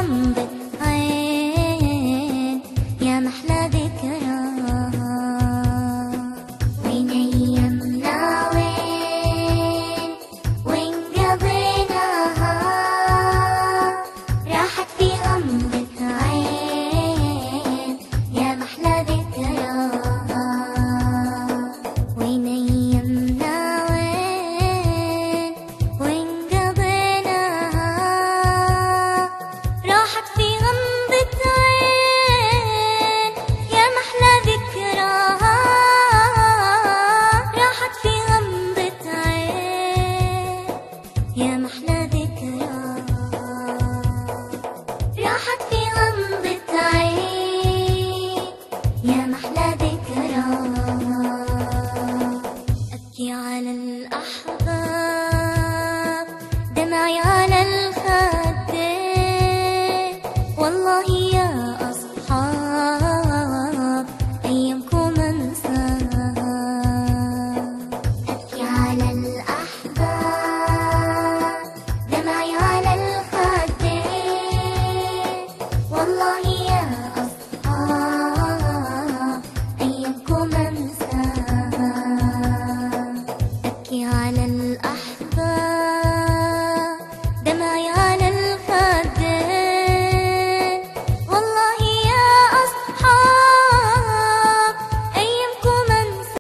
غمضة عين يا محلى ذكراها. وين أيامنا وين قضيناها، راحت في غمضة عين يا محلى ذكراها. وين أيامنا وين قضيناها، راحت في غمضة عين يا محلى ذكراها. راحت في غمضة عين يا محلى ذكراها. راحت في غمضة عين يا محلى ذكراها. أبكي على الأحباب، دمعي على الخاف،